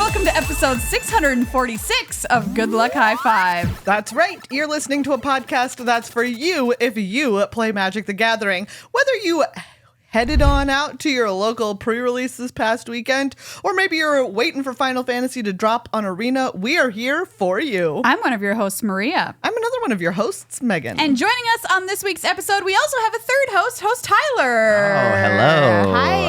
welcome to episode 646 of Good Luck High Five. That's right. You're listening to a podcast that's for you if you play Magic the Gathering. Whether you headed on out to your local pre-release this past weekend, or maybe you're waiting for Final Fantasy to drop on Arena, we are here for you. I'm one of your hosts, Maria. I'm another one of your hosts, Megan. And joining us on this week's episode, we also have a third host Tyler. Oh, hello. Hi.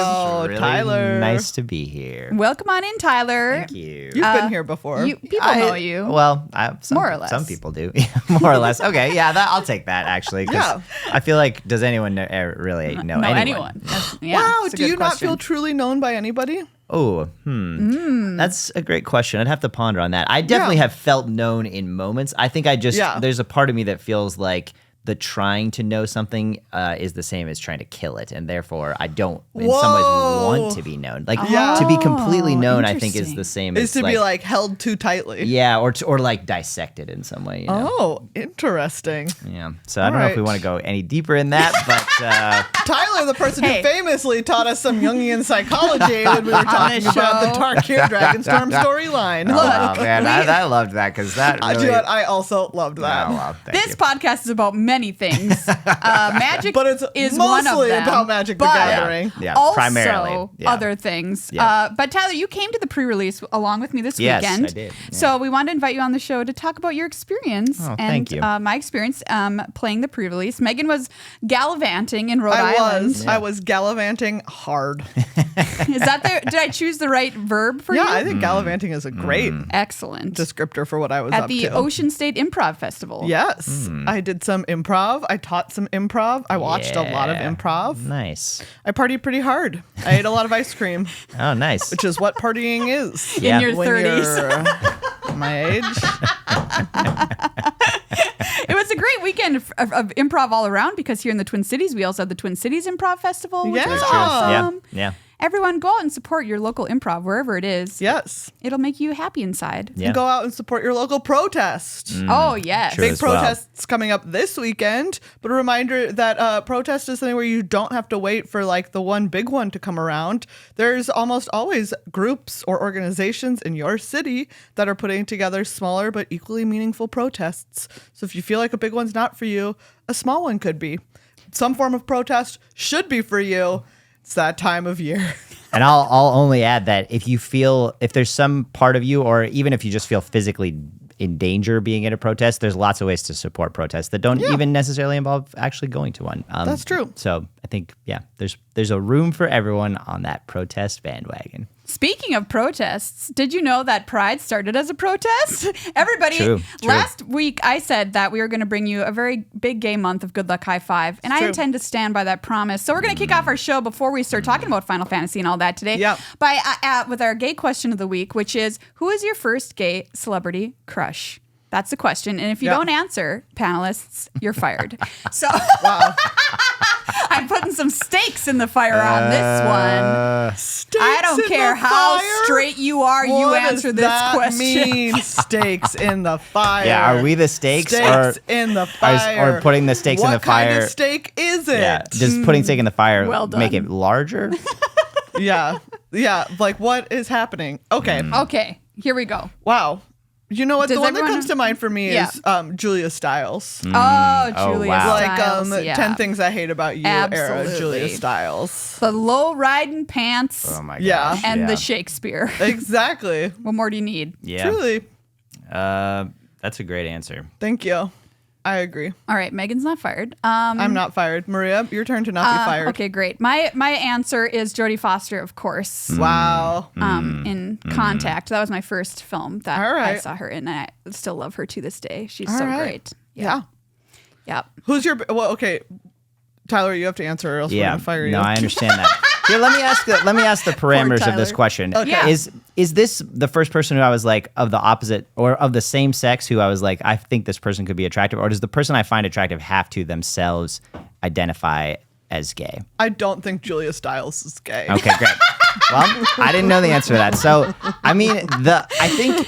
Wow, Really Tyler. nice to be here. Welcome on in, Tyler. Thank you. You've been here before. People know you. Well, More or less. Some people do. More or less. Okay, yeah, I'll take that, actually. 'Cause Yeah. I feel like, does anyone really know anyone? Wow, it's a do good you not question. feel truly known by anybody? Oh, That's a great question. I'd have to ponder on that. I definitely have felt known in moments. I think there's a part of me that feels like the trying to know something is the same as trying to kill it, and therefore I don't in some ways want to be known. Like to be completely known, I think is the same Is as to be like held too tightly. yeah, or like dissected in some way. You know? Oh, interesting. Yeah. So I don't know if we want to go any deeper in that, but Tyler, the person Hey. who famously taught us some Jungian psychology when we were talking this about the show. Tarkir Dragonstorm storyline. oh man, I loved that because that I really. do it. I also loved that. Oh, well, thank This you. podcast is about many things. Magic But it's is one of mostly them. about Magic the but Gathering. Yeah, also primarily. Yeah. other things. Yeah. But Tyler, you came to the pre-release along with me this Yes, weekend. I did. Yeah. So we wanted to invite you on the show to talk about your experience Oh, and thank you. My experience playing the pre-release. Megan was gallivanting in Rhode I Island. was gallivanting hard. Is that did I choose the right verb for Yeah, you? I think gallivanting is a great Excellent. descriptor for what I was At up the to. Ocean State Improv Festival. Yes, I did some improv. I taught some improv. I watched a lot of Yeah. improv. Nice. I partied pretty hard. I ate a lot of ice cream, Oh, nice. which is what partying is. Yeah. In your When 30s. you're my age. It was a great weekend of improv all around because here in the Twin Cities, we also had the Twin Cities Improv Festival, which was Yeah. awesome. Yeah. Everyone go out and support your local improv wherever it is. Yes. It'll make you happy inside. Yeah. And go out and support your local protest. Oh, yes. True. Big as well. protests coming up this weekend, but a reminder that protest is something where you don't have to wait for like the one big one to come around. There's almost always groups or organizations in your city that are putting together smaller but equally meaningful protests. So if you feel like a big one's not for you, a small one could be. Some form of protest should be for you. It's that time of year. And I'll only add that if there's some part of you, or even if you just feel physically in danger being at a protest, there's lots of ways to support protests that don't even necessarily involve actually going to one. That's true. So I think, there's a room for everyone on that protest bandwagon. Speaking of protests, did you know that Pride started as a protest? Everybody, True. last week I said that we were going to bring you a very big gay month of Good Luck High Five, and I True. intend to stand by that promise. So we're going to kick off our show before we start talking about Final Fantasy and all that today Yep. with our gay question of the week, which is, who is your first gay celebrity crush? That's the question. And if you Yep. don't answer, panelists, you're fired. So Wow. I'm putting some stakes in the fire on this one. Stakes I don't in care the how fire? straight you are, you What answer does this that question. mean? Stakes in the fire. Yeah, are we the stakes, Stakes or in the fire. or putting the stakes in the What kind fire? of stake is it? Yeah, does putting stake in the fire Well make done. it larger? yeah. Like what is happening? Okay. Okay, here we go. Wow. You know what? Does the one that everyone- comes to mind for me Yeah. is Julia Stiles. Oh, oh, Julia wow. Like Stiles, yeah. 10 Things I Hate About You era Absolutely. Julia Stiles. The low riding pants Oh my Yeah. gosh. and the Shakespeare. Exactly. What more do you need? Yeah. Truly. That's a great answer. Thank you. I agree. All right, Megan's not fired. I'm not fired. Maria, your turn to not be fired. Okay, great. My answer is Jodie Foster, of course. Wow. In Contact. That was my first film that All right. I saw her in, and I still love her to this day. She's All so right. great. Yeah. Yep. Who's your okay. Tyler, you have to answer or else we're Yeah. gonna fire you. No, I understand that. Here, let me ask the parameters of this Tyler. question. Okay. Yeah. Is this the first person who I was like of the opposite or of the same sex who I was like, I think this person could be attractive, or does the person I find attractive have to themselves identify as gay? I don't think Julia Stiles is gay. Okay, great. Well, I didn't know the answer to that. So, I mean, I think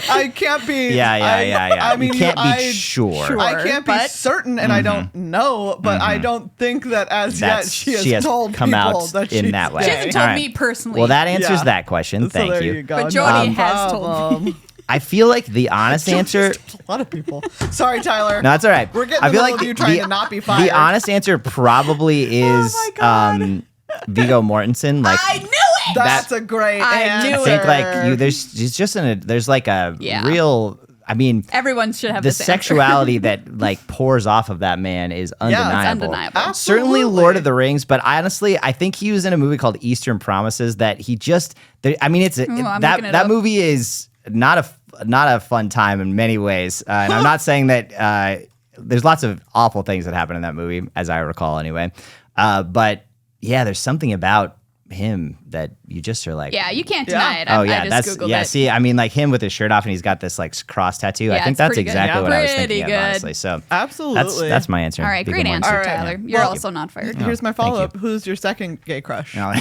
I can't be. Yeah. I mean, you can't be sure. I can't be certain, and I don't know, but I don't think that yet she has told come people out that in she's that way. She hasn't All told right. me personally. Well, that answers Yeah. that question. So Thank there you. you go. But Jody No has told problem. me. I feel like the honest answer. A lot of people. Sorry, Tyler. No, it's all right. We're getting I in the feel middle like of you trying to not be fired. The honest answer probably is my God. Viggo Mortensen. Like I knew it. That's a great I answer. knew I think like there's like a Yeah. real. I mean, Everyone should have the this answer. sexuality that like pours off of that man is undeniable. It's undeniable. Certainly Absolutely. Lord of the Rings, but honestly, I think he was in a movie called Eastern Promises that he just. I mean, it's I'm that looking it that up. movie is not a fun time in many ways, and I'm not saying that. There's lots of awful things that happen in that movie, as I recall, anyway. But yeah, there's something about him that you just are like, Yeah, you can't deny it. oh I yeah, just Googled it. See, I mean, like him with his shirt off and he's got this like cross tattoo. I Yeah, think it's that's pretty good. exactly Yeah. what I was Pretty thinking of, good. honestly. So Absolutely. that's my answer. All right, Viggo great Mortensen. answer, All right. Tyler. You're Well, also not fired. Here's my thank you. follow-up. Who's your second gay crush? No.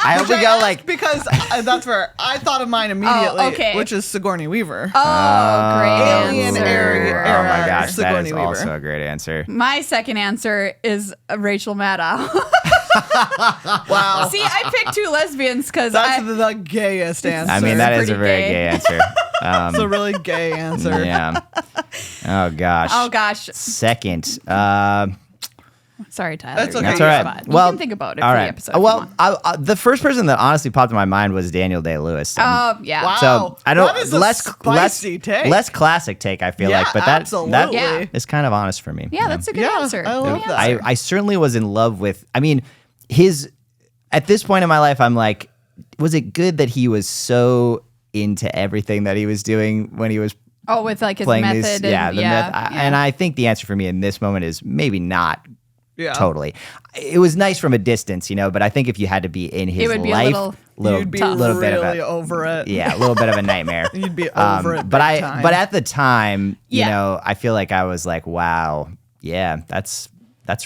I hope we go like. because that's where I thought of mine immediately, okay. which is Sigourney Weaver. Oh, great Alien answer. era. Oh my gosh, that Sigourney is Weaver. also a great answer. My second answer is Rachel Maddow. Wow. See, I picked two lesbians because That's the gayest answer. I mean, that is a pretty very gay. gay answer. It's a really gay answer. Yeah. Oh gosh. Oh gosh, Second. sorry, Tyler. That's You're okay. That's on all the right. spot. Well, you can think about it all for right. the episode. if you Well, want. the first person that honestly popped in my mind was Daniel Day-Lewis. Oh yeah. Wow. So I don't That is a spicy take. less classic take. I feel Yeah, like, but that absolutely. Yeah. is kind of honest for me. Yeah, that's a good Yeah, answer. I love Good that. answer. I certainly was in love with. I mean, at this point in my life, I'm like, was it good that he was so into everything that he was doing when he was Oh, with like his playing method. these? and, Yeah, the myth. yeah. And I think the answer for me in this moment is maybe not. Yeah. Totally. It was nice from a distance, but I think if you had to be in his would be a life, You'd be little bit of really a, over it. yeah, a little bit of a nightmare. You'd be over it. But big time. but at the time, Yeah. I feel like I was like, wow, yeah, that's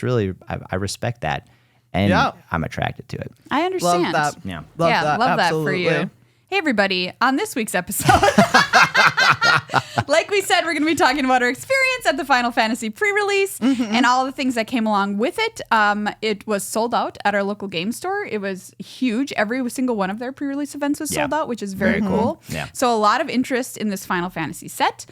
really I respect that, and Yeah. I'm attracted to it. I understand. love that. Yeah. Love yeah, that. love Absolutely. that for you. Hey, everybody. On this week's episode, like we said, we're going to be talking about our experience at the Final Fantasy pre-release and all the things that came along with it. It was sold out at our local game store. It was huge. Every single one of their pre-release events was sold out, which is very cool. Yeah. So a lot of interest in this Final Fantasy set.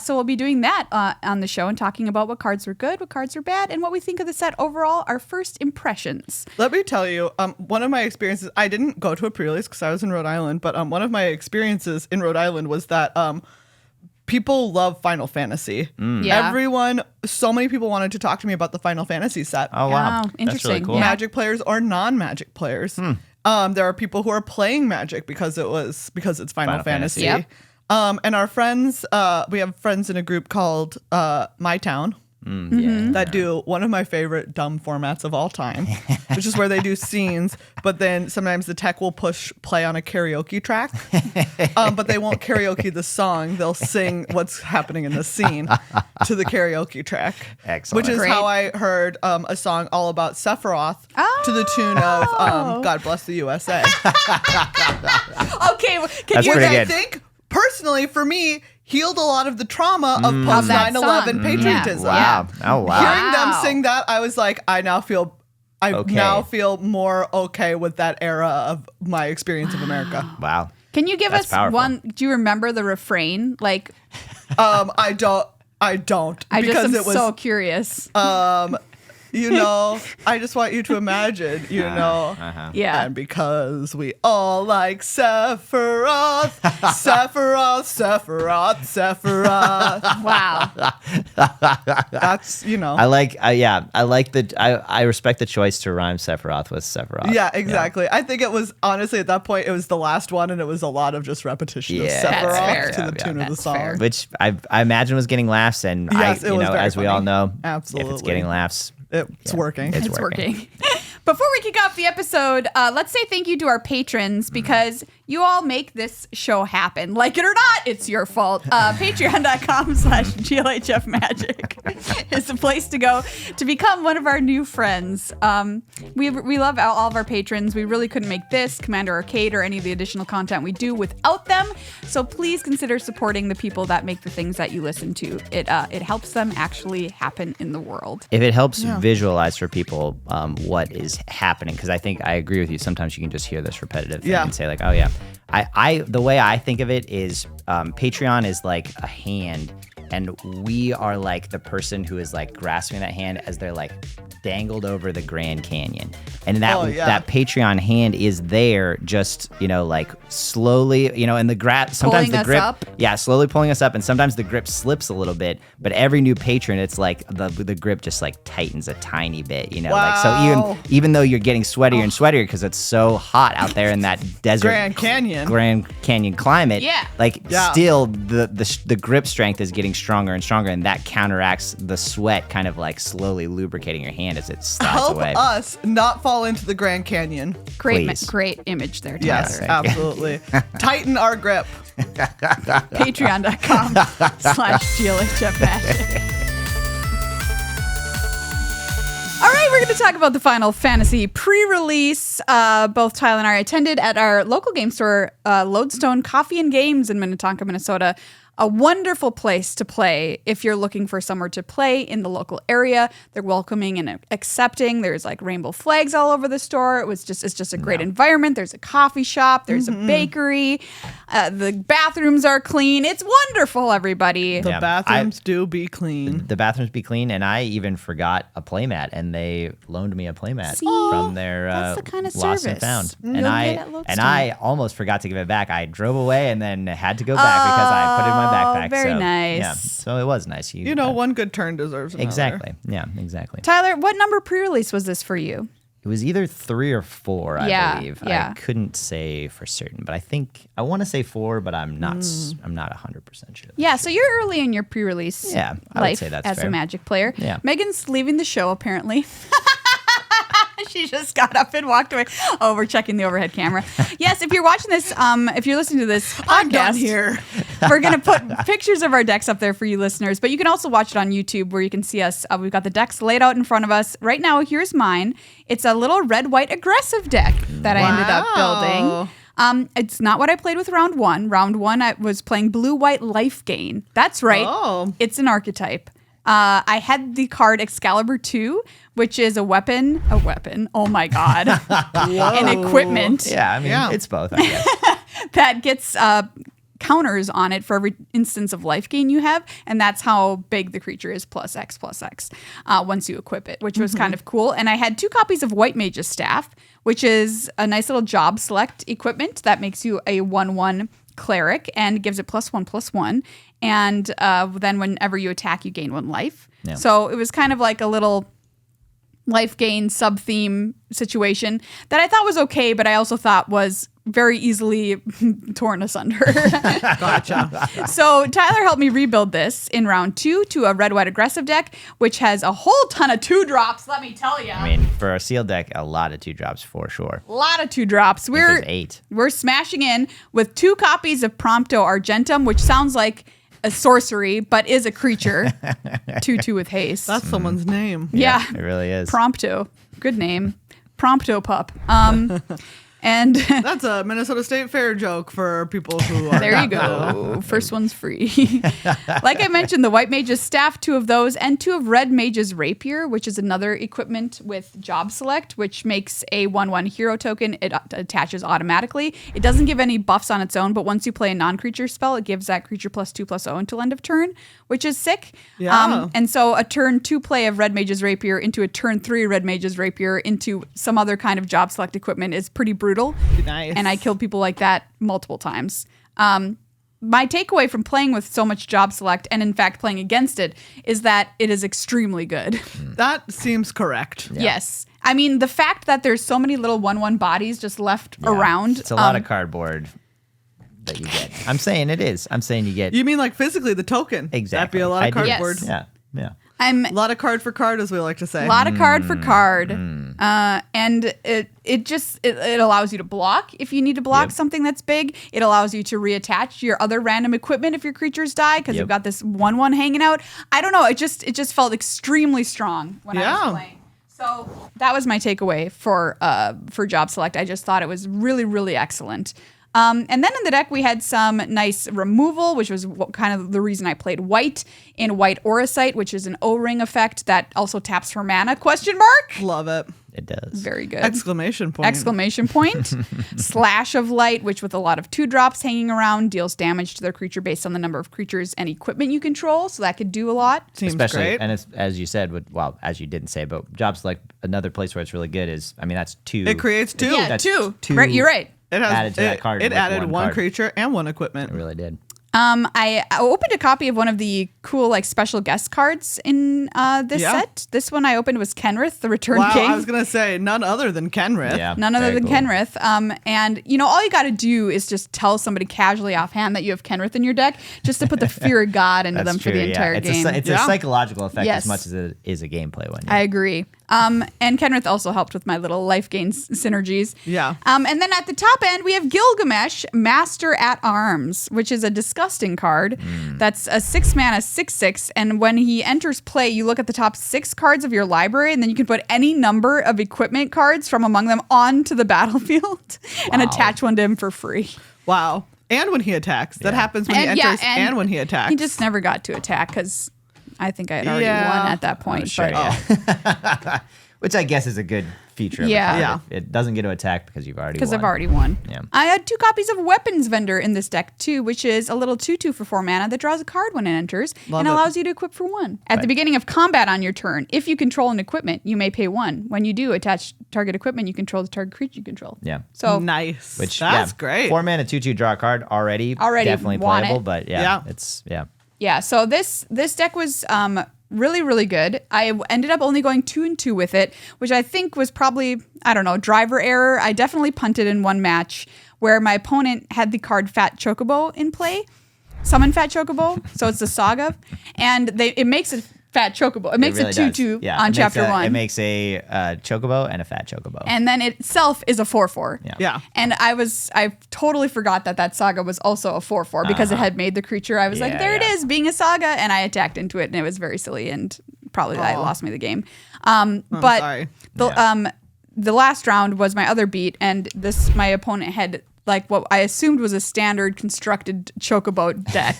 So we'll be doing that on the show and talking about what cards were good, what cards were bad, and what we think of the set overall, our first impressions. Let me tell you, one of my experiences, I didn't go to a pre-release because I was in Rhode Island, but one of my experiences in Rhode Island was that people love Final Fantasy. Yeah. So many people wanted to talk to me about the Final Fantasy set. Oh wow, Wow, that's really interesting. cool. Yeah. Magic players or non-Magic players. There are people who are playing Magic because it's Final Fantasy. Yep. And our friends, we have friends in a group called My Town. That do one of my favorite dumb formats of all time, which is where they do scenes, but then sometimes the tech will push play on a karaoke track, but they won't karaoke the song. They'll sing what's happening in the scene to the karaoke track. Excellent. Which is Great. how I heard a song all about Sephiroth to the tune of God Bless the USA. Okay, can That's you pretty Which I good. think, personally, for me, healed a lot of the trauma of post that 9/11 song. patriotism. Wow. Oh wow. Hearing them Wow. sing that, I was like, I now feel more okay with that era of my experience of America. Wow. Can you give That's us powerful. one? Do you remember the refrain? Like, I don't. I just because am it was, so curious. I just want you to imagine, yeah. And because we all like Sephiroth, Sephiroth. Wow. That's, I respect the choice to rhyme Sephiroth with Sephiroth. Yeah, exactly. I think it was, honestly, at that point, it was the last one, and it was a lot of just repetition of Yeah. That's Sephiroth fair. to the tune of the That's song. fair. Which I imagine was getting laughs, and Yes, it was very as we all funny. know, if Absolutely. it's getting laughs, It's working. It's It's working. working. Before we kick off the episode, let's say thank you to our patrons because You all make this show happen. Like it or not, it's your fault. Patreon.com/GLHF Magic is the place to go to become one of our new friends. We love all of our patrons. We really couldn't make this, Commander Arcade, or any of the additional content we do without them. So please consider supporting the people that make the things that you listen to. It helps them actually happen in the world. If it helps visualize for people what is happening, because I think I agree with you. Sometimes you can just hear this repetitive thing and say like, oh yeah. The way I think of it is Patreon is like a hand, and we are like the person who is like grasping that hand as they're like dangled over the Grand Canyon. And that Patreon hand is there just, like slowly, and sometimes the grip, slowly pulling us up, and sometimes the grip slips a little bit, but every new patron, it's like the grip just like tightens a tiny bit, like, so even though you're getting sweatier and sweatier because it's so hot out there in that desert Grand Canyon climate, still the grip strength is getting stronger and stronger, and that counteracts the sweat kind of like slowly lubricating your hand as it slides away. Help us not fall into the Grand Canyon. Great image there, Tyler. Yes, absolutely. Tighten our grip. Patreon.com/GLHF Magic. All right, we're going to talk about the Final Fantasy pre-release. Both Tyler and I attended at our local game store, Lodestone Coffee and Games in Minnetonka, Minnesota. A wonderful place to play if you're looking for somewhere to play in the local area. They're welcoming and accepting. There's like rainbow flags all over the store. It's just a great environment. There's a coffee shop. There's a bakery. The bathrooms are clean. It's wonderful, everybody. The bathrooms do be clean. The bathrooms be clean, and I even forgot a playmat, and they loaned me a playmat from their that's the kind of lost and service. found. And I almost forgot to give it back. I drove away and then had to go back because I put it in my backpack. Very nice. Yeah, so it was nice. One good turn deserves another. Exactly. Yeah, exactly. Tyler, what number pre-release was this for you? It was either 3 or 4, I believe. Yeah. I couldn't say for certain, but I want to say 4, but I'm not 100% sure. Yeah, so you're early in your pre-release I would life say that's as fair. a Magic player. Yeah. Megan's leaving the show, apparently. She just got up and walked away. Oh, we're checking the overhead camera. Yes, if you're watching this, if you're listening to this podcast, I'm done here. We're going to put pictures of our decks up there for you listeners, but you can also watch it on YouTube where you can see us. We've got the decks laid out in front of us. Right now, here's mine. It's a little red-white aggressive deck that I ended up building. It's not what I played with round 1. Round 1, I was playing blue-white life gain. That's right. Oh. It's an archetype. I had the card Excalibur 2, which is a weapon. Oh my God. An equipment. Yeah, I mean, it's both, I guess. That gets counters on it for every instance of life gain you have. And that's how big the creature is, +X once you equip it, which was kind of cool. And I had 2 copies of White Mage's Staff, which is a nice little job select equipment that makes you a 1/1 cleric and gives it +1/+1. And then whenever you attack, you gain 1 life. Yeah. So it was kind of like a little life gain sub-theme situation that I thought was okay, but I also thought was very easily torn asunder. Gotcha. So Tyler helped me rebuild this in round 2 to a red-white aggressive deck, which has a whole ton of 2-drops, let me tell you. I mean, for a sealed deck, a lot of 2-drops for sure. A lot of 2-drops. There's 8. We're smashing in with 2 copies of Prompto Argentum, which sounds like a sorcery, but is a creature. 2/2 with haste. That's someone's name. Yeah. It really is. Prompto. Good name. Prompto pup. And that's a Minnesota State Fair joke for people who are. There you go. First one's free. Like I mentioned, the White Mage's Staff, 2 of those, and 2 of Red Mage's Rapier, which is another equipment with Job Select, which makes a 1/1 hero token. It attaches automatically. It doesn't give any buffs on its own, but once you play a non-creature spell, it gives that creature +2/+0 until end of turn, which is sick. Yeah. And so a turn 2 play of Red Mage's Rapier into a turn 3 Red Mage's Rapier into some other kind of Job Select equipment is pretty brutal. Nice. And I killed people like that multiple times. My takeaway from playing with so much Job Select, and in fact playing against it, is that it is extremely good. That seems correct. Yeah. Yes. I mean, the fact that there's so many little 1/1 bodies just left around. It's a lot of cardboard that you get. I'm saying it is. I'm saying you get. You mean like physically the token? Exactly. That'd be a lot of cardboard. Yes. Yeah. A lot of card for card, as we like to say. A lot of card for card. And it allows you to block if you need to block something that's big. It allows you to reattach your other random equipment if your creatures die because you've got this 1/1 hanging out. I don't know. It just felt extremely strong when I was playing. So that was my takeaway for Job Select. I just thought it was really, really excellent. And then in the deck, we had some nice removal, which was kind of the reason I played white in White Auracite, which is an O-ring effect that also taps for mana, ? Love it. It does. Very good. Exclamation point. Slash of Light, which with a lot of 2-drops hanging around, deals damage to their creature based on the number of creatures and equipment you control. So that could do a lot. Seems Especially, great. and it's, as you said, as you didn't say, but Job Select, another place where it's really good is, that's 2. It creates 2. Yeah, That's 2. 2 Right, you're right. added to that card. It added one card. creature and one equipment. It really did. I opened a copy of one of the cool special guest cards in this set. This one I opened was Kenrith, the Return King. I was gonna say none other than Kenrith. Yeah, none other than cool. Kenrith. And all you got to do is just tell somebody casually offhand that you have Kenrith in your deck, just to put the fear of God into them for the entire game. It's a psychological effect as much as it is a gameplay one. I agree. And Kenrith also helped with my little life gain synergies. Yeah. And then at the top end, we have Gilgamesh, Master at Arms, which is a disgusting card. That's a 6-mana 6/6. And when he enters play, you look at the top 6 cards of your library, and then you can put any number of equipment cards from among them onto the battlefield and attach one to him for free. Wow. And when he attacks. That happens when he enters and when he attacks. He just never got to attack because I think I had already won at that point. Sure, which I guess is a good feature of the card. It doesn't get to attack because you've already won. Because I've already won. Yeah. I had 2 copies of Weapons Vendor in this deck too, which is a little 2/2 for 4 mana that draws a card when it enters and allows you to equip for 1. At the beginning of combat on your turn, if you control an equipment, you may pay 1. When you do attach target equipment, you control the target creature you control. Yeah. So nice. Which that's great. 4 mana 2/2 draw a card already definitely playable, but it's Yeah, so this deck was really, really good. I ended up only going 2 and 2 with it, which I think was probably, driver error. I definitely punted in one match where my opponent had the card Fat Chocobo in play. Summon Fat Chocobo, so it's a saga. And it makes a Fat Chocobo. It makes really a 2/2 on chapter 1. It makes a Chocobo and a Fat Chocobo. And then itself is a 4/4. Yeah. And I totally forgot that saga was also a 4/4 because it had made the creature. I was like, there it is, being a saga. And I attacked into it and it was very silly and probably that lost me the game. But sorry. The last round was my other beat, and my opponent had what I assumed was a standard constructed Chocobo deck.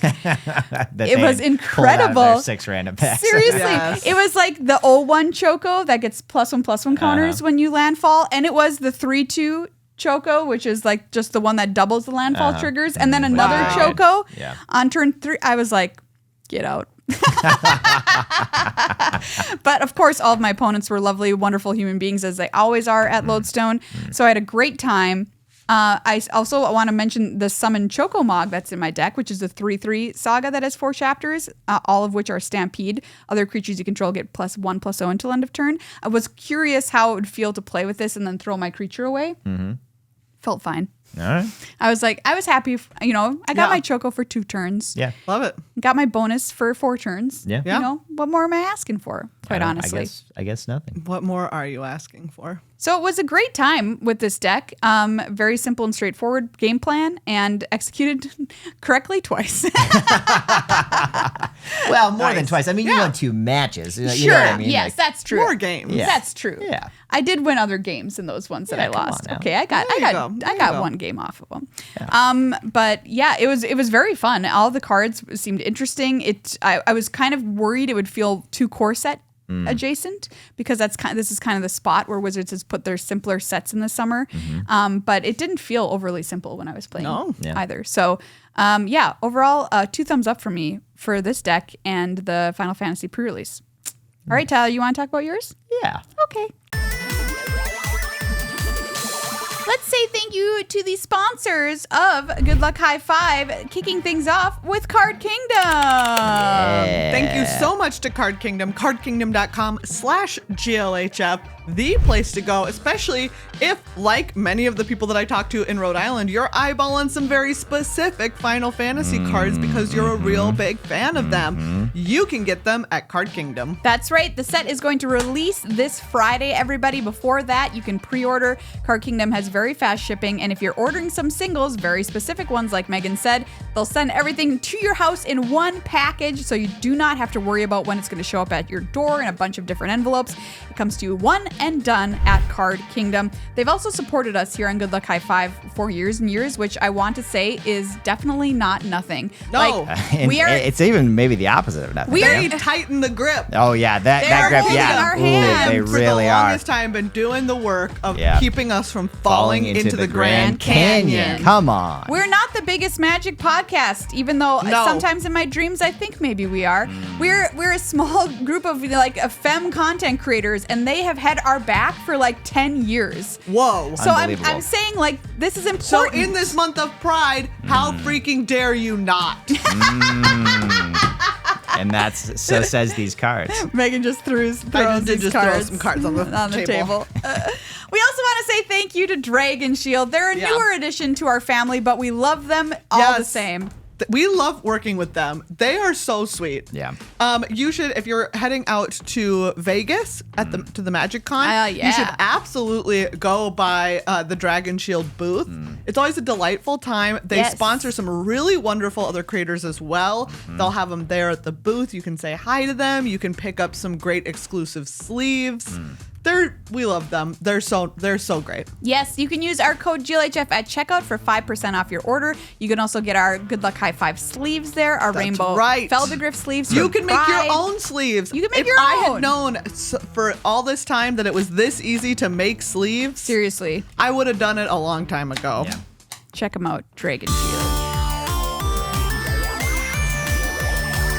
It was incredible. 6 random packs. Seriously, It was like the 0/1 Choco that gets +1/+1 counters when you landfall, and it was the 3/2 Choco, which is just the one that doubles the landfall triggers, and then another Choco on turn 3. I was like, get out. But of course, all of my opponents were lovely, wonderful human beings, as they always are at Lodestone. So I had a great time. I also want to mention the Summon Chocomog that's in my deck, which is a 3/3 saga that has 4 chapters, all of which are Stampede. Other creatures you control get +1/+0 until end of turn. I was curious how it would feel to play with this and then throw my creature away. Felt fine. All right. I was happy. I got my Choco for 2 turns. Yeah. Love it. Got my bonus for 4 turns. Yeah. What more am I asking for? Quite honestly. I guess nothing. What more are you asking for? So it was a great time with this deck. Very simple and straightforward game plan, and executed correctly twice. Well, more than twice. I mean, you won 2 matches. You know Sure. what I mean? Yes, that's true. More games. Yeah. That's true. Yeah. I did win other games in those ones that I come on lost. now. Okay, I got There you go. one game off of them. But yeah, it was very fun. All the cards seemed interesting. I was kind of worried it would feel too core set adjacent, because this is kind of the spot where Wizards has put their simpler sets in the summer. But it didn't feel overly simple when I was playing either. So overall, 2 thumbs up for me for this deck and the Final Fantasy pre-release. All right, Tyler, you want to talk about yours? Yeah. Okay. Let's say thank you to the sponsors of Good Luck High Five, kicking things off with Card Kingdom. Yeah. Thank you so much to Card Kingdom, cardkingdom.com/GLHF, the place to go, especially if, like many of the people that I talk to in Rhode Island, you're eyeballing some very specific Final Fantasy cards because you're a real big fan of them. You can get them at Card Kingdom. That's right. The set is going to release this Friday, everybody. Before that, you can pre-order. Card Kingdom has very fast shipping, and if you're ordering some singles, very specific ones like Megan said, they'll send everything to your house in one package, so you do not have to worry about when it's going to show up at your door in a bunch of different envelopes. It comes to you one and done at Card Kingdom. They've also supported us here on Good Luck High Five for years and years, which I want to say is definitely not nothing. No. We are. It's even maybe the opposite of nothing. We are. They tighten the grip. Oh yeah, that grip. holding Yeah, our Ooh, hand they For really the are. longest time, been doing the work of Yeah. keeping us from falling into the Grand Canyon. Come on. We're not the biggest Magic podcast, even though No. sometimes in my dreams I think maybe we are. We're a small group of femme content creators, and they have had our back for like 10 years. Whoa. So Unbelievable. I'm saying this is important. So in this month of Pride, how freaking dare you not? And that's so says these cards. Megan just throws did these just throw cards some cards on the table. We also want to say thank you to Dragon Shield. They're a Yeah. newer addition to our family, but we love them all the Yes. same. We love working with them. They are so sweet. Yeah. You should, if you're heading out to Vegas to the Magic Con, yeah. you should absolutely go by the Dragon Shield booth. It's always a delightful time. They Yes. sponsor some really wonderful other creators as well. They'll have them there at the booth. You can say hi to them. You can pick up some great exclusive sleeves. We love them. They're so great. Yes, you can use our code GLHF at checkout for 5% off your order. You can also get our Good Luck High Five sleeves there, our That's rainbow right. Feldegriff sleeves. You for can make Pride. your own sleeves. You can make if your I own. had known for all this time that it was this easy to make sleeves, Seriously, I would have done it a long time ago. Yeah. check them out, Dragon Shield.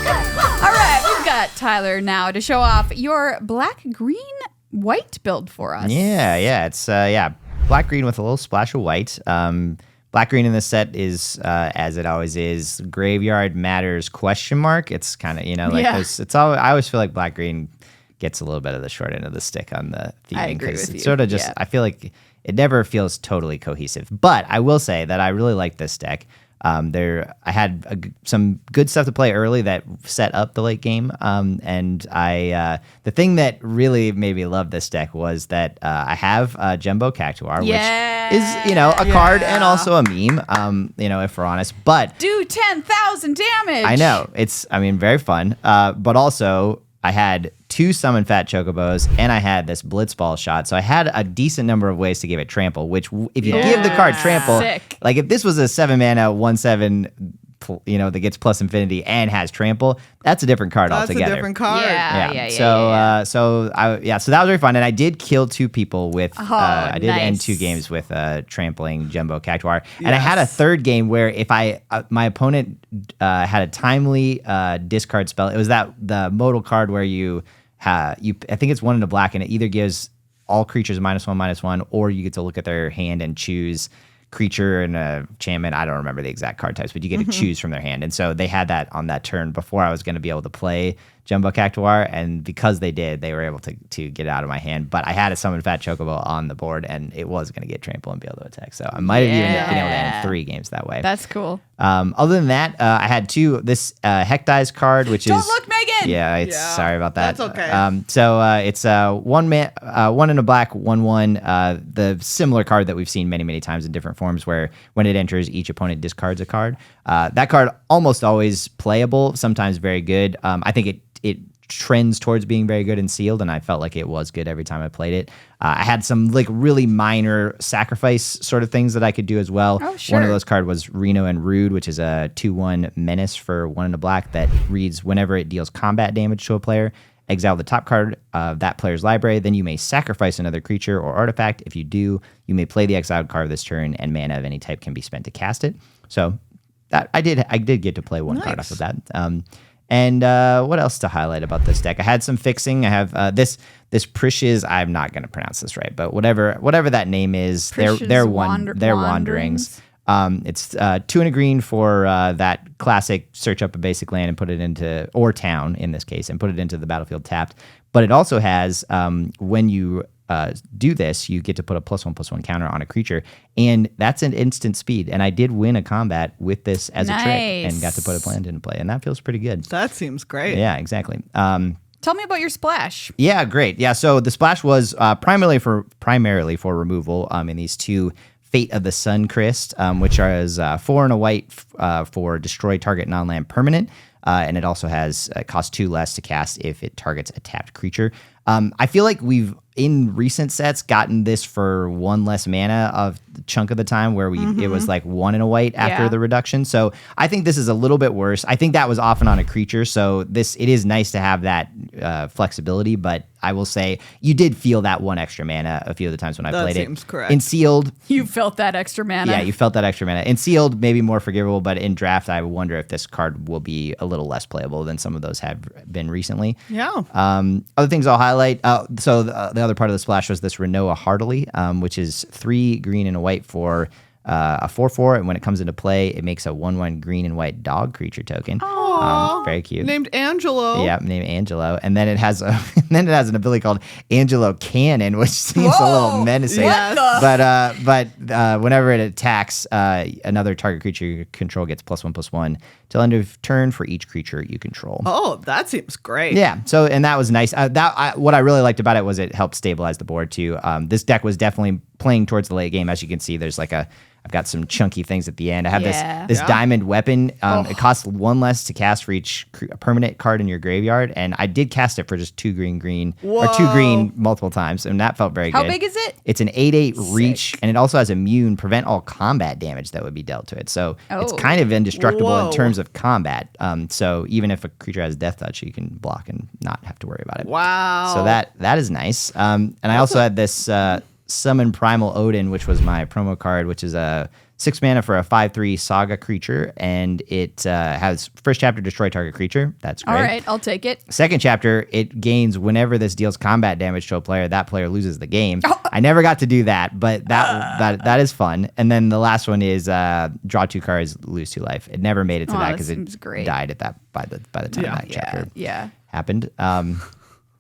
All right, we've got Tyler now to show off your black, green, white build for us. Yeah. It's black green with a little splash of white. Black green in this set is as it always is. Graveyard matters ? It's kind of those. It's all. I always feel like black green gets a little bit of the short end of the stick on the theming. I agree with It's you. sort of just. Yeah. I feel like it never feels totally cohesive. But I will say that I really like this deck. I had some good stuff to play early that set up the late game, and the thing that really made me love this deck was that I have Jumbo Cactuar, which is a card and also a meme, if we're honest. But Do 10,000 damage. I know very fun, but also I had 2 summon fat chocobos, and I had this blitzball shot. So I had a decent number of ways to give it trample, which if you give the card trample, Sick. like if this was a 7-mana 1/7, that gets plus infinity and has trample, that's a different card That's altogether. a different card. Yeah. So that was very fun, and I did kill 2 people with. I did end nice. 2 games with trampling Jumbo Cactuar, and I had a third game where if my opponent had a timely discard spell, it was the modal card where I think it's 1 in a black, and it either gives all creatures -1/-1, or you get to look at their hand and choose creature and a enchantment. I don't remember the exact card types, but you get to choose from their hand. And so they had that on that turn before I was going to be able to play Jumbo Cactuar, and because they did, they were able to get it out of my hand. But I had a summon fat chocobo on the board, and it was going to get trample and be able to attack. So I might have even been able to end 3 games that way. That's cool. Other than that, I had 2. This Hecdize card, which Don't is look, Megan. Yeah, sorry about that. That's okay. So it's 1 in a black 1/1. The similar card that we've seen many, many times in different forms, where when it enters, each opponent discards a card. That card almost always playable, sometimes very good. I think it trends towards being very good in sealed, and I felt like it was good every time I played it. I had some really minor sacrifice sort of things that I could do as well. Oh, sure. One of those cards was Reno and Rude, which is a 2/1 menace for 1 in a black that reads whenever it deals combat damage to a player, exile the top card of that player's library. Then you may sacrifice another creature or artifact. If you do, you may play the exiled card this turn, and mana of any type can be spent to cast it. So that I did get to play 1 card off of that. And what else to highlight about this deck? I had some fixing. I have this Prishes. I'm not going to pronounce this right, but whatever that name is, they're wanderings. It's 2 and a green for that classic search up a basic land and put it into, or town in this case, and put it into the battlefield tapped. But it also has, when you do this, you get to put a +1/+1 counter on a creature, and that's an instant speed. And I did win a combat with this as a trick and got to put a plant into play, and that feels pretty good. That seems great. Yeah, exactly. Tell me about your splash. Yeah, great. Yeah, so the splash was primarily for removal in these 2 Fate of the Sun Crest, which is 4 and a white for destroy target non-land permanent. And it also has cost 2 less to cast if it targets a tapped creature. I feel like we've in recent sets gotten this for 1 less mana of the chunk of the time where it was like 1 and a white after the reduction. So I think this is a little bit worse. I think that was often on a creature, so it is nice to have that flexibility, but I will say you did feel that 1 extra mana a few of the times when I played it. That seems correct. In Sealed, you felt that extra mana. Yeah, you felt that extra mana. In Sealed, maybe more forgivable, but in Draft, I wonder if this card will be a little less playable than some of those have been recently. Yeah. Other things I'll highlight. So the other part of the splash was this Renoa Heartily, which is 3 green and a white for a 4/4, and when it comes into play, it makes a 1/1 green and white dog creature token. Very cute. Named Angelo. Yeah, named Angelo, and then it has an ability called Angelo Cannon, which seems a little menacing. Yes. But whenever it attacks, another target creature you control gets +1/+1 till end of turn for each creature you control. Oh, that seems great. Yeah. So, and that was nice. What I really liked about it was it helped stabilize the board too. This deck was definitely playing towards the late game. As you can see, there's I've got some chunky things at the end. I have this diamond weapon. It costs 1 less to cast for each permanent card in your graveyard, and I did cast it for just 2 green, or 2 green multiple times, and that felt very good. How big is it? It's an 8/8 reach, and it also has immune, prevent all combat damage that would be dealt to it. So it's kind of indestructible in terms of combat. So even if a creature has death touch, you can block and not have to worry about it. Wow. So that is nice. And I also had this Summon Primal Odin, which was my promo card, which is a 6 mana for a 5/3 saga creature, and it has first chapter destroy target creature. That's great. All right, I'll take it. Second chapter, it gains whenever this deals combat damage to a player, that player loses the game. I never got to do that, but that is fun. And then the last one is draw 2 cards, lose 2 life. It never made it to that because it died at that by the time that chapter happened.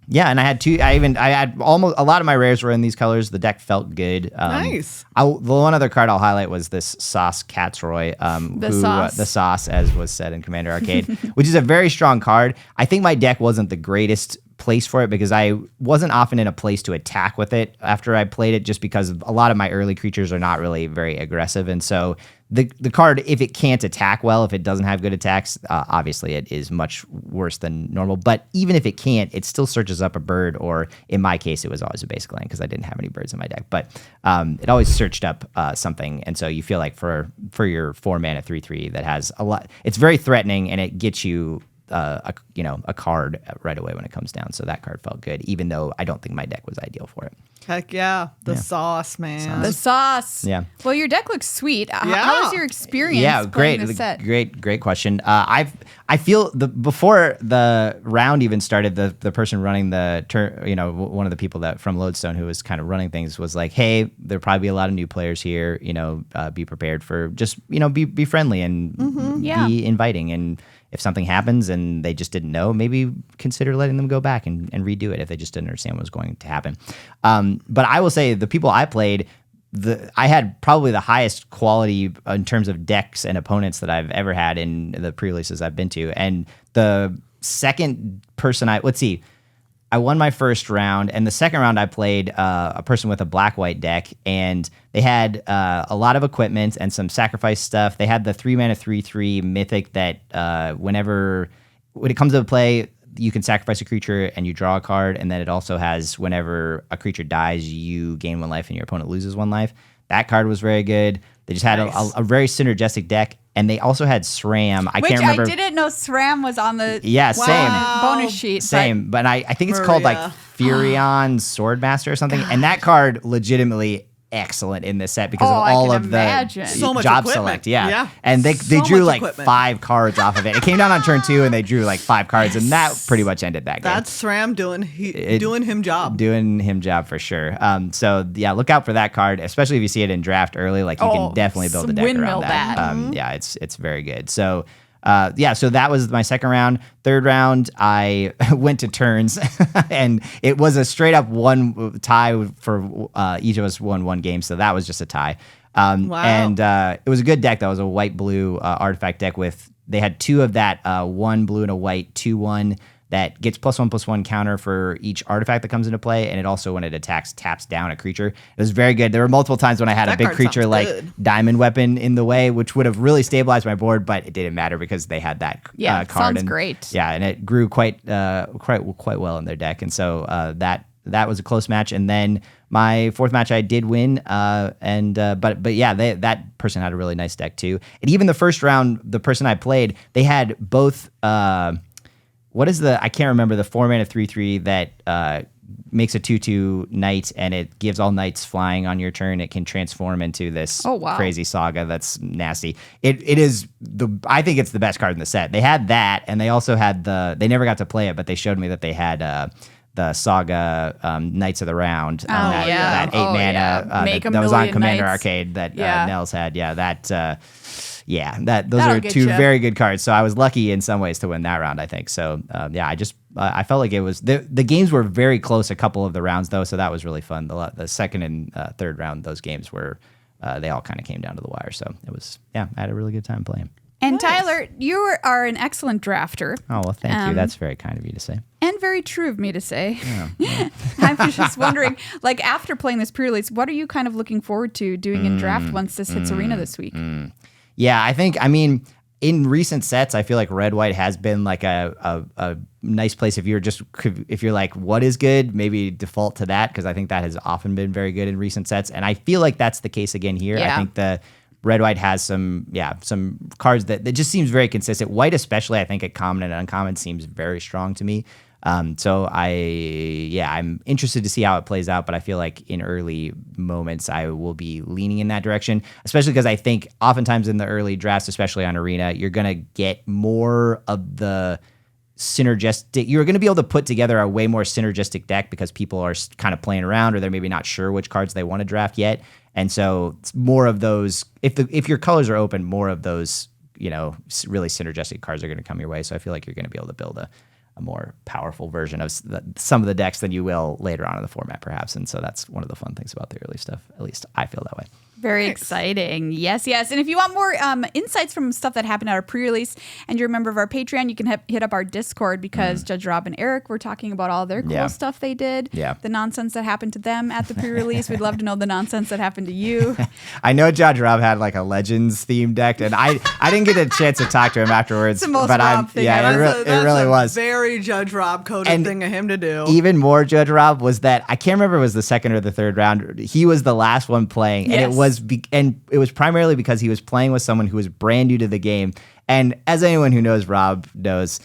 Yeah, and I had almost a lot of my rares were in these colors. The deck felt good. Nice. The one other card I'll highlight was this Sauce Catsroy, the sauce, as was said in Commander Arcade, which is a very strong card. I think my deck wasn't the greatest place for it because I wasn't often in a place to attack with it after I played it, just because a lot of my early creatures are not really very aggressive, and so the card, if it can't attack well, if it doesn't have good attacks, obviously it is much worse than normal. But even if it can't, it still searches up a bird, or in my case, it was always a basic land because I didn't have any birds in my deck. But it always searched up something, and so you feel like for your 4 mana 3/3 that has a lot, it's very threatening, and it gets you a card right away when it comes down. So that card felt good, even though I don't think my deck was ideal for it. Heck yeah. The sauce, man. The sauce. Yeah. Well, your deck looks sweet. How was your experience playing this set? Great question. I feel before the round even started, the person running the turn, one of the people that from Lodestone who was kind of running things was like, hey, there'll probably be a lot of new players here, be prepared for just, be friendly and be inviting. And if something happens and they just didn't know, maybe consider letting them go back and redo it if they just didn't understand what was going to happen. But I will say the people I played, I had probably the highest quality in terms of decks and opponents that I've ever had in the pre-releases I've been to. And the second person I won my first round, and the second round I played a person with a black-white deck, and they had a lot of equipment and some sacrifice stuff. They had the 3 mana 3/3 mythic that when it comes to play, you can sacrifice a creature and you draw a card, and then it also has whenever a creature dies, you gain 1 life and your opponent loses 1 life. That card was very good. They just had a very synergistic deck. And they also had SRAM. I can't remember. I didn't know SRAM was on the bonus sheet. Same. But I think it's called like Furion Swordmaster or something. God. And that card legitimately, excellent in this set because of I all can of imagine. the So much job equipment. select. Yeah. Yeah. And they So drew much like equipment. 5 cards off of it. It came down on turn 2 and they drew like 5 cards and that pretty much ended that game. That's SRAM doing him job. Doing him job for sure. So yeah, look out for that card, especially if you see it in draft early. Like you can definitely build a deck windmill around that. that. Yeah, it's very good. So so that was my second round. Third round, I went to turns, and it was a straight up one tie for each of us won 1 game. So that was just a tie. Wow. And it was a good deck. That was a white blue artifact deck they had 2 of that 1 blue and a white 2/1 that gets +1/+1 counter for each artifact that comes into play, and it also, when it attacks, taps down a creature. It was very good. There were multiple times when I had That a big card creature sounds like good. Diamond Weapon in the way, which would have really stabilized my board, but it didn't matter because they had that card. Sounds and, great. Yeah, and it grew quite well in their deck, and so that was a close match. And then my 4th match I did win, but yeah, that person had a really nice deck too. And even the first round, the person I played, they had both. I can't remember the 4-mana 3/3 that makes a 2/2 knight, and it gives all knights flying on your turn. It can transform into this crazy saga that's nasty. I think it's the best card in the set. They had that, and they also had they never got to play it, but they showed me that they had the Saga Knights of the Round. That 8 mana that was on Commander Knights. Arcade that Nels had. Yeah, those That'll are get 2 ya. very good cards. So I was lucky in some ways to win that round, I think. So I felt like it was the games were very close a couple of the rounds though, so that was really fun. The second and third round, those games were they all kind of came down to the wire. So it was I had a really good time playing. And Tyler, you are an excellent drafter. Oh, well, thank you. That's very kind of you to say. And very true of me to say. Yeah. I was just wondering, like, after playing this pre-release, what are you kind of looking forward to doing in draft once this hits Arena this week? Yeah, in recent sets, I feel like red white has been like a nice place if you're like, what is good, maybe default to that, because I think that has often been very good in recent sets, and I feel like that's the case again here. Yeah. I think the red white has some cards that just seems very consistent. White especially, I think at common and uncommon seems very strong to me. So I'm interested to see how it plays out, but I feel like in early moments I will be leaning in that direction, especially because I think oftentimes in the early drafts, especially on Arena, you're going to get more of the synergistic. You're going to be able to put together a way more synergistic deck because people are kind of playing around, or they're maybe not sure which cards they want to draft yet. And so it's more of those, if your colors are open, more of those, really synergistic cards are going to come your way. So I feel like you're going to be able to build a more powerful version of some of the decks than you will later on in the format, perhaps. And so that's one of the fun things about the early stuff. At least I feel that way. Very exciting. Yes. And if you want more insights from stuff that happened at our pre-release and you're a member of our Patreon, you can hit up our Discord because Judge Rob and Eric were talking about all their cool stuff they did. Yeah. The nonsense that happened to them at the pre-release. We'd love to know the nonsense that happened to you. I know Judge Rob had like a Legends themed deck, and I didn't get a chance to talk to him afterwards. It's the most but Rob thing yeah, ever. it really was. Very Judge Rob coded thing of him to do. Even more Judge Rob was that I can't remember if it was the second or the third round. He was the last one playing, and it was primarily because he was playing with someone who was brand new to the game. And as anyone who knows Rob knows,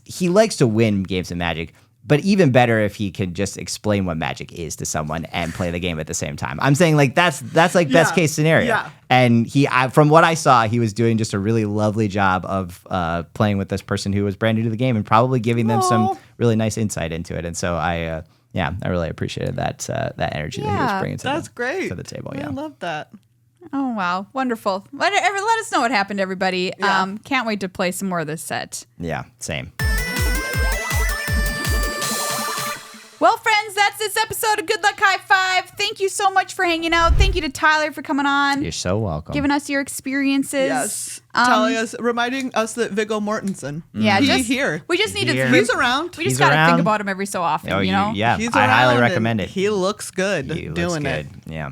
he likes to win games of Magic, but even better if he can just explain what Magic is to someone and play the game at the same time. I'm saying like that's like best case scenario. Yeah. And from what I saw, he was doing just a really lovely job of playing with this person who was brand new to the game and probably giving them some really nice insight into it. And so I really appreciated that energy that he was bringing to the table. Yeah, I love that. Oh, wow. Wonderful. Let us know what happened, everybody. Yeah. Can't wait to play some more of this set. Yeah, same. Well, friends, that's this episode of Good Luck High Five. Thank you so much for hanging out. Thank you to Tyler for coming on. You're so welcome. Giving us your experiences. Yes. Telling us, reminding us that Viggo Mortensen. Yeah, he's here. We just need to. He's around. We just got to think about him every so often, Oh, yeah. He's I highly around recommend and it. He looks good He doing looks it. good. Yeah.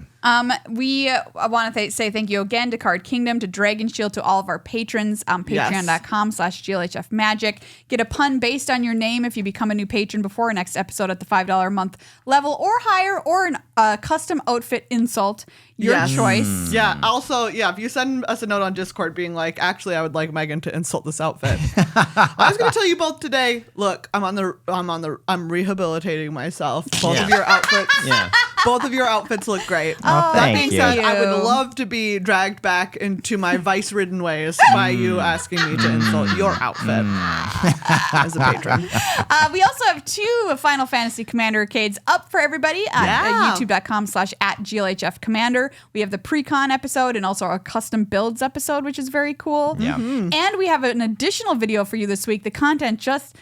We want to say thank you again to Card Kingdom, to Dragon Shield, to all of our patrons on patreon.com/GLHF Magic. Get a pun based on your name if you become a new patron before our next episode at the $5 a month level or higher, or a custom outfit insult. Your choice. Yeah. Also, if you send us a note on Discord being like, actually, I would like Megan to insult this outfit. I was going to tell you both today. Look, I'm rehabilitating myself. Both of your outfits Both of your outfits look great. Oh, that thank being you. said, I would love to be dragged back into my vice-ridden ways by you asking me to insult your outfit as a patron. We also have 2 Final Fantasy Commander arcades up for everybody at youtube.com/@GLHF Commander. We have the pre-con episode and also a custom builds episode, which is very cool. Yeah. And we have an additional video for you this week. The content just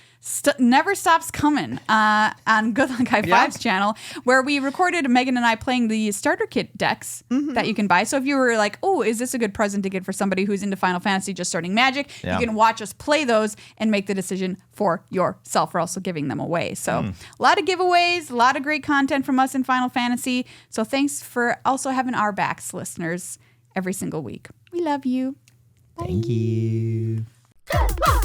never stops coming on Good Luck High Five's channel, where we recorded Megan and I playing the starter kit decks that you can buy. So if you were like, oh, is this a good present to get for somebody who's into Final Fantasy, just starting Magic, you can watch us play those and make the decision for yourself. We're also giving them away. So a lot of giveaways, a lot of great content from us in Final Fantasy. So thanks for also having our backs, listeners, every single week. We love you. Bye. Thank you. Good luck.